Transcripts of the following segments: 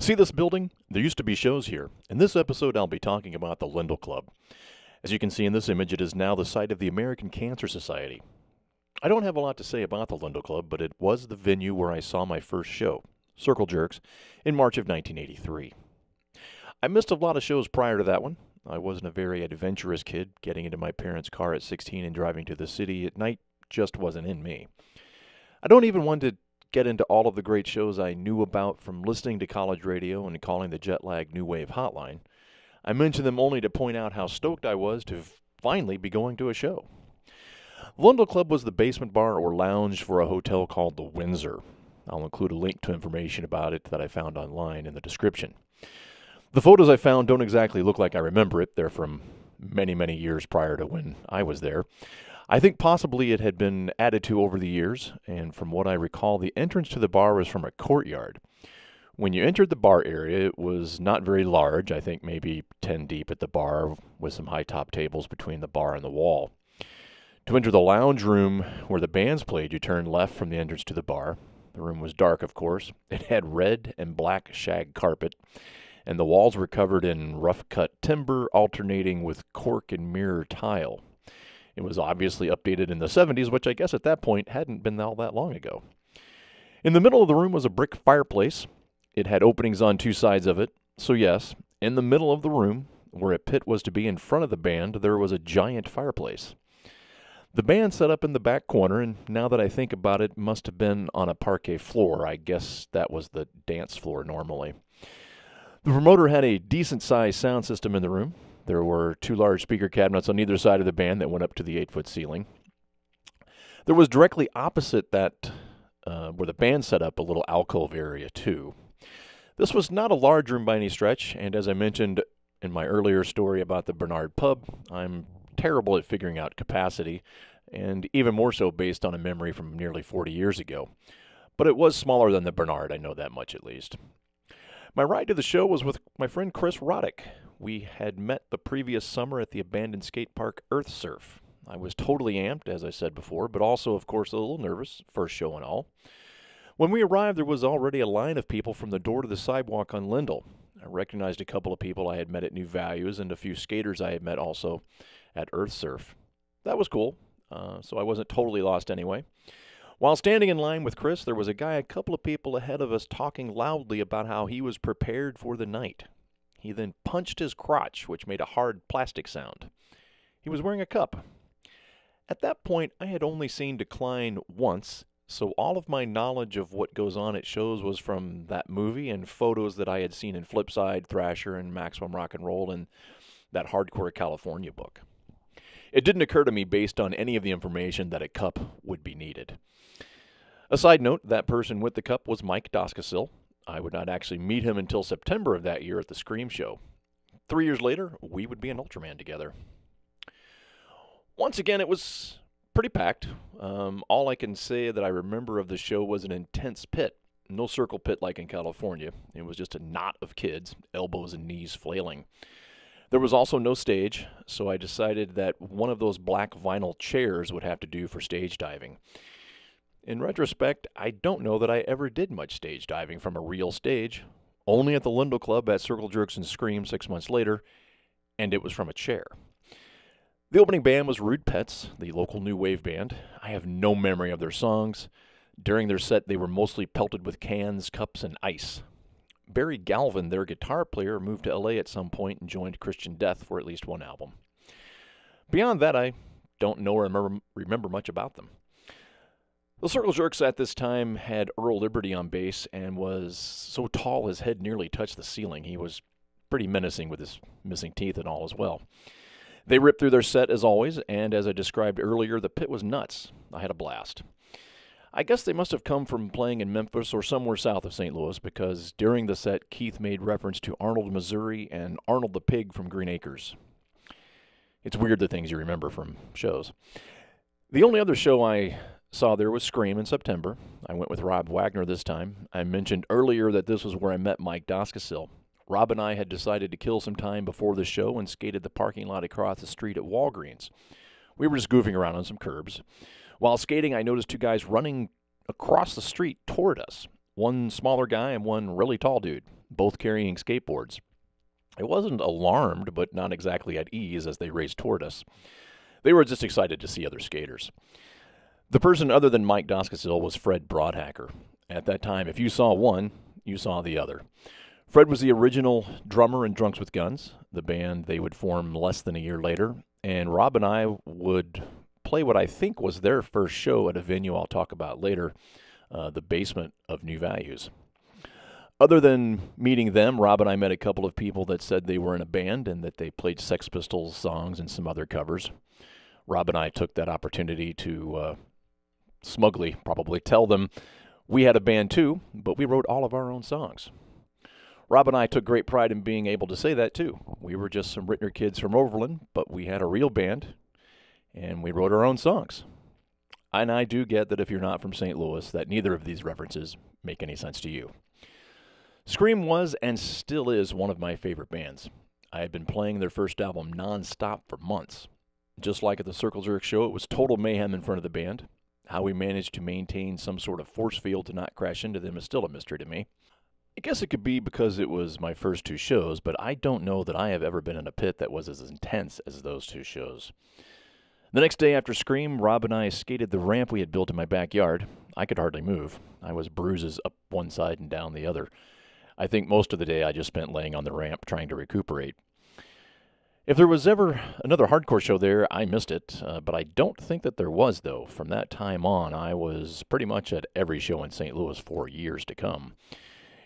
See this building? There used to be shows here. In this episode, I'll be talking about the Lindell Club. As you can see in this image, it is now the site of the American Cancer Society. I don't have a lot to say about the Lindell Club, but it was the venue where I saw my first show, Circle Jerks, in March of 1983. I missed a lot of shows prior to that one. I wasn't a very adventurous kid. Getting into my parents' car at 16 and driving to the city at night just wasn't in me. I don't even want to get into all of the great shows I knew about from listening to college radio and calling the jet-lag New Wave hotline. I mention them only to point out how stoked I was to finally be going to a show. Lindell Club was the basement bar or lounge for a hotel called the Windsor. I'll include a link to information about it that I found online in the description. The photos I found don't exactly look like I remember it. They're from many, many years prior to when I was there. I think possibly it had been added to over the years, and from what I recall, the entrance to the bar was from a courtyard. When you entered the bar area, it was not very large, I think maybe 10 deep at the bar, with some high-top tables between the bar and the wall. To enter the lounge room where the bands played, you turned left from the entrance to the bar. The room was dark, of course. It had red and black shag carpet, and the walls were covered in rough-cut timber, alternating with cork and mirror tile. It was obviously updated in the 70s, which I guess at that point hadn't been all that long ago. In the middle of the room was a brick fireplace. It had openings on two sides of it. So yes, in the middle of the room, where a pit was to be in front of the band, there was a giant fireplace. The band set up in the back corner, and now that I think about it, must have been on a parquet floor. I guess that was the dance floor normally. The promoter had a decent-sized sound system in the room. There were two large speaker cabinets on either side of the band that went up to the 8-foot ceiling. There was directly opposite that, where the band set up, a little alcove area too. This was not a large room by any stretch, and as I mentioned in my earlier story about the Bernard Pub, I'm terrible at figuring out capacity, and even more so based on a memory from nearly 40 years ago. But it was smaller than the Bernard, I know that much at least. My ride to the show was with my friend Chris Roddick. We had met the previous summer at the abandoned skate park Earth Surf. I was totally amped, as I said before, but also, of course, a little nervous, first show and all. When we arrived, there was already a line of people from the door to the sidewalk on Lindell. I recognized a couple of people I had met at New Values and a few skaters I had met also at Earth Surf. That was cool, so I wasn't totally lost anyway. While standing in line with Chris, there was a guy a couple of people ahead of us talking loudly about how he was prepared for the night. He then punched his crotch, which made a hard plastic sound. He was wearing a cup. At that point, I had only seen Decline once, so all of my knowledge of what goes on at shows was from that movie and photos that I had seen in Flipside, Thrasher, and Maximum Rock and Roll, and that Hardcore California book. It didn't occur to me based on any of the information that a cup would be needed. A side note, that person with the cup was Mike Doskasil. I would not actually meet him until September of that year at the Scream Show. 3 years later, we would be an Ultraman together. Once again, it was pretty packed. All I can say that I remember of the show was an intense pit. No circle pit like in California. It was just a knot of kids, elbows and knees flailing. There was also no stage, so I decided that one of those black vinyl chairs would have to do for stage diving. In retrospect, I don't know that I ever did much stage diving from a real stage, only at the Lindell Club at Circle Jerks and Scream 6 months later, and it was from a chair. The opening band was Rude Pets, the local new wave band. I have no memory of their songs. During their set, they were mostly pelted with cans, cups, and ice. Barry Galvin, their guitar player, moved to LA at some point and joined Christian Death for at least one album. Beyond that, I don't know or remember much about them. The Circle Jerks at this time had Earl Liberty on bass and was so tall his head nearly touched the ceiling. He was pretty menacing with his missing teeth and all as well. They ripped through their set as always, and as I described earlier, the pit was nuts. I had a blast. I guess they must have come from playing in Memphis or somewhere south of St. Louis, because during the set, Keith made reference to Arnold, Missouri, and Arnold the Pig from Green Acres. It's weird the things you remember from shows. The only other show I saw there was Scream in September. I went with Rob Wagner this time. I mentioned earlier that this was where I met Mike Doskasil. Rob and I had decided to kill some time before the show and skated the parking lot across the street at Walgreens. We were just goofing around on some curbs. While skating, I noticed two guys running across the street toward us. One smaller guy and one really tall dude. both carrying skateboards. I wasn't alarmed, but not exactly at ease as they raced toward us. They were just excited to see other skaters. The person other than Mike Doskisill was Fred Broadhacker. At that time, if you saw one, you saw the other. Fred was the original drummer in Drunks with Guns, the band they would form less than a year later, and Rob and I would play what I think was their first show at a venue I'll talk about later, the basement of New Values. Other than meeting them, Rob and I met a couple of people that said they were in a band and that they played Sex Pistols songs and some other covers. Rob and I took that opportunity to smugly probably tell them we had a band too, but we wrote all of our own songs. Rob and I took great pride in being able to say that too. We were just some Rittner kids from Overland, but we had a real band, and we wrote our own songs. And I do get that if you're not from St. Louis, that neither of these references make any sense to you. Scream was and still is one of my favorite bands. I had been playing their first album non-stop for months. Just like at the Circle Jerk show, it was total mayhem in front of the band. How we managed to maintain some sort of force field to not crash into them is still a mystery to me. I guess it could be because it was my first two shows, but I don't know that I have ever been in a pit that was as intense as those two shows. The next day after Scream, Rob and I skated the ramp we had built in my backyard. I could hardly move. I was bruises up one side and down the other. I think most of the day I just spent laying on the ramp trying to recuperate. If there was ever another hardcore show there, I missed it, but I don't think that there was, though. From that time on, I was pretty much at every show in St. Louis for years to come.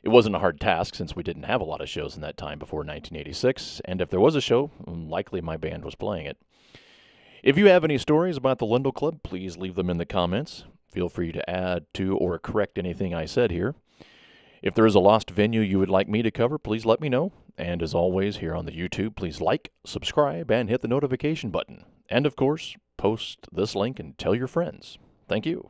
It wasn't a hard task since we didn't have a lot of shows in that time before 1986, and if there was a show, likely my band was playing it. If you have any stories about the Lindell Club, please leave them in the comments. Feel free to add to or correct anything I said here. If there is a lost venue you would like me to cover, please let me know. And as always, here on the YouTube, please like, subscribe, and hit the notification button. And of course, post this link and tell your friends. Thank you.